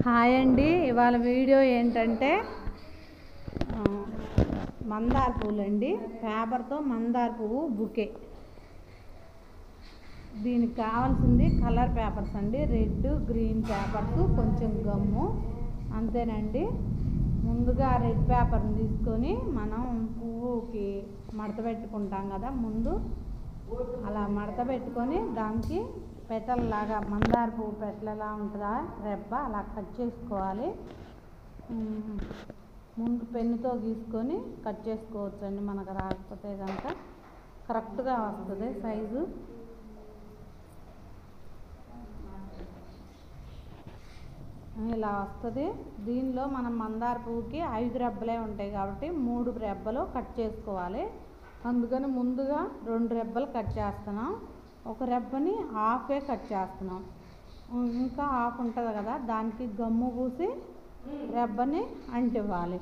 Hi అండి, ఇవాళ video ఏంటంటే మందార పువ్వులు అండి. పేపర్తో మందార పువ్వు బుకే. దీనికి కావాల్సింది కలర్ పేపర్స్ అండి, రెడ్ గ్రీన్ పేపర్స్, కొంచెం గమ్ము, అంతేనండి. ముందుగా రెడ్ పేపర్ని తీసుకొని మనం పువ్వుకి మడత పెట్టుకుంటాం కదా, ముందు అలా మడత పెట్టుకొని దానికి పెటల్లాగా మందార పువ్వు పెటలలా ఉంటుందా రెబ్బ అలా కట్ చేసుకోవాలి. ముందు పెన్నుతో గీసుకొని కట్ చేసుకోవచ్చు అండి. మనకు రాకపోతే కనుక కరెక్ట్గా వస్తుంది సైజు. ఇలా వస్తుంది. దీనిలో మనం మందార పువ్వుకి 5 రెబ్బలే ఉంటాయి కాబట్టి 3 రెబ్బలు కట్ చేసుకోవాలి. అందుకని ముందుగా 2 రెబ్బలు కట్ చేస్తున్నాం, ఒక రెబ్బని హాఫే కట్ చేస్తున్నాం. ఇంకా హాఫ్ ఉంటుంది కదా, దానికి గమ్ము పూసి రెబ్బని అంటివ్వాలి.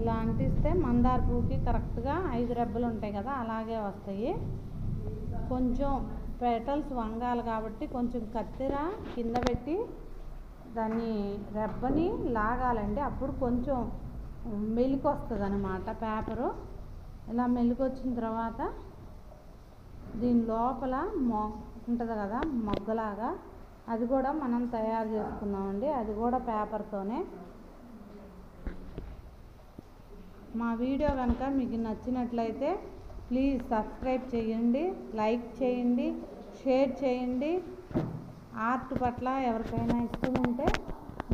ఇలా అంటిస్తే మందార పువ్వుకి కరెక్ట్గా 5 రెబ్బలు ఉంటాయి కదా, అలాగే వస్తాయి. కొంచెం పెటల్స్ వంగాలి కాబట్టి కొంచెం కత్తెర కింద పెట్టి దాన్ని రెబ్బని లాగాలండి. అప్పుడు కొంచెం మెలికి వస్తుంది అన్నమాట పేపరు. ఇలా మెలికి వచ్చిన తర్వాత దీని లోపల ఉంటుంది కదా మొగ్గలాగా, అది కూడా మనం తయారు చేసుకున్నామండి. అది కూడా పేపర్తోనే. మా వీడియో కనుక మీకు నచ్చినట్లయితే ప్లీజ్ సబ్స్క్రైబ్ చేయండి, లైక్ చేయండి, షేర్ చేయండి. ఆర్ట్ పట్ల ఎవరికైనా ఇష్టం ఉంటే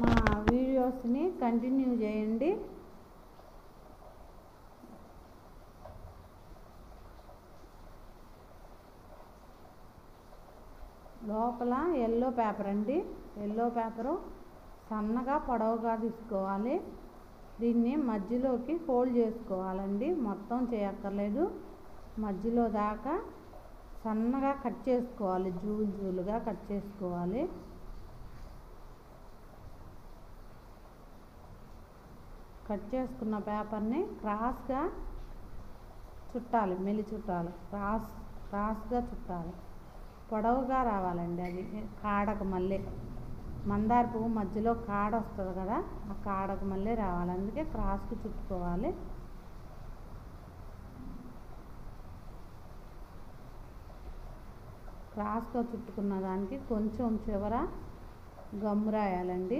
మా వీడియోస్ని కంటిన్యూ చేయండి. లోపల ఎల్లో పేపర్ అండి, ఎల్లో పేపరు సన్నగా పొడవుగా తీసుకోవాలి. దీన్ని మధ్యలోకి ఫోల్డ్ చేసుకోవాలండి, మొత్తం చేయక్కర్లేదు. మధ్యలో దాకా సన్నగా కట్ చేసుకోవాలి, జూలుగా కట్ చేసుకోవాలి. కట్ చేసుకున్న పేపర్ని క్రాస్గా చుట్టాలి, మెలి చుట్టాలి, క్రాస్గా చుట్టాలి. పొడవుగా రావాలండి అది కాడకు మళ్ళీ. మందార పువ్వు మధ్యలో కాడ వస్తుంది కదా, ఆ కాడకు మళ్ళీ రావాలి, అందుకే క్రాస్కి చుట్టుకోవాలి. క్రాస్గా చుట్టుకున్న దానికి కొంచెం చివర గమ్ము రాయాలండి.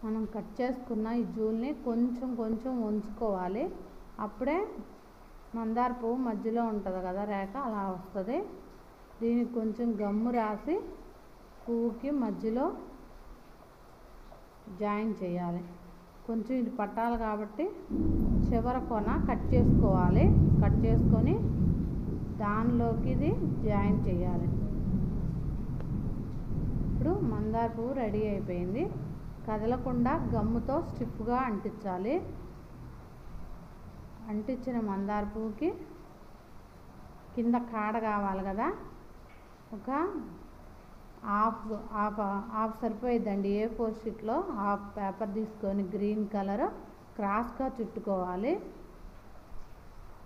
మనం కట్ చేసుకున్న ఈ జూల్ని కొంచెం కొంచెం ఉంచుకోవాలి. అప్పుడే మందార పువ్వు మధ్యలో ఉంటుంది కదా రేఖ, అలా వస్తుంది. దీనికి కొంచెం గమ్ము రాసి పువ్వుకి మధ్యలో జాయిన్ చేయాలి. కొంచెం ఇది పట్టాలి కాబట్టి చివర కొన కట్ చేసుకోవాలి. కట్ చేసుకొని దానిలోకి ఇది జాయిన్ చేయాలి. ఇప్పుడు మందార పువ్వు రెడీ అయిపోయింది. కదలకుండా గమ్ముతో స్టిఫ్గా అంటించాలి. అంటించిన మందార పువ్వుకి కింద కాడ కావాలి కదా, ఒక హాఫ్ సరిపోయిద్దండి. A4 షీట్లో హాఫ్ పేపర్ తీసుకొని గ్రీన్ కలర్ క్రాస్గా చుట్టుకోవాలి.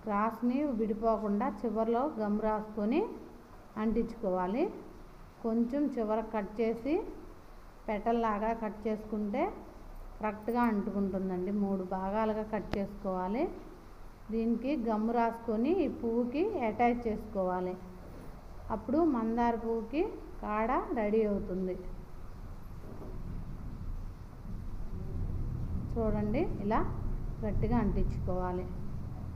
క్రాస్ని విడిపోకుండా చివరిలో గమ్ రాసుకొని అంటించుకోవాలి. కొంచెం చివర కట్ చేసి పెటల్లాగా కట్ చేసుకుంటే కరెక్ట్గా అంటుకుంటుందండి. 3 భాగాలుగా కట్ చేసుకోవాలి. దీనికి గమ్ము రాసుకొని ఈ పువ్వుకి అటాచ్ చేసుకోవాలి. అప్పుడు మందార పువ్వుకి కాడ రెడీ అవుతుంది. చూడండి, ఇలా గట్టిగా అంటించుకోవాలి.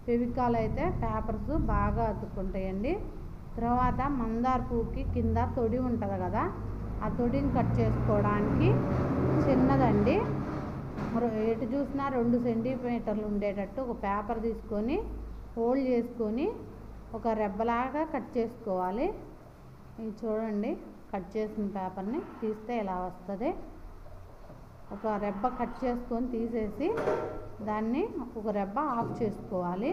ఫెవికాల్ అయితే పేపర్స్ బాగా అతుక్కుంటాయండి. తర్వాత మందార పువ్వుకి కింద తొడి ఉంటుంది కదా, ఆ తొడిని కట్ చేసుకోవడానికి చిన్నదండి, ఎటు చూసినా 2 సెంటీమీటర్లు ఉండేటట్టు ఒక పేపర్ తీసుకొని ఫోల్డ్ చేసుకొని ఒక రెబ్బలాగా కట్ చేసుకోవాలి. ఇది చూడండి, కట్ చేసిన పేపర్ని తీస్తే ఇలా వస్తుంది. ఒక రెబ్బ కట్ చేసుకొని తీసేసి దాన్ని ఒక రెబ్బ ఆఫ్ చేసుకోవాలి.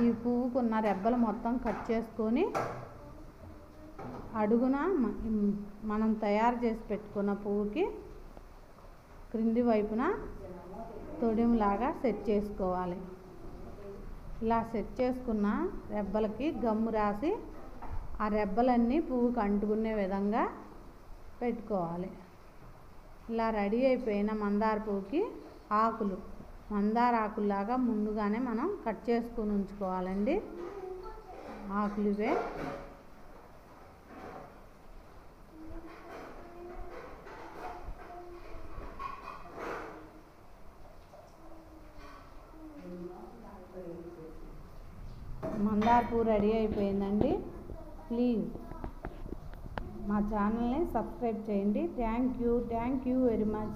ఈ పువ్వుకున్న రెబ్బలు మొత్తం కట్ చేసుకొని అడుగున మనం తయారు చేసి పెట్టుకున్న పువ్వుకి క్రింది వైపున తొడిమిలాగా సెట్ చేసుకోవాలి. ఇలా సెట్ చేసుకున్న రెబ్బలకి గమ్ము రాసి ఆ రెబ్బలన్నీ పువ్వుకి అంటుకునే విధంగా పెట్టుకోవాలి. ఇలా రెడీ అయిపోయిన మందార పువ్వుకి ఆకులు మందార ఆకుల్లాగా ముందుగానే మనం కట్ చేసుకొని ఉంచుకోవాలండి. ఆకులు ఇవే. మందార పువ్వు రెడీ అయిపోయిందండి. ప్లీజ్ మా ఛానల్ని సబ్స్క్రైబ్ చేయండి. Thank you very much.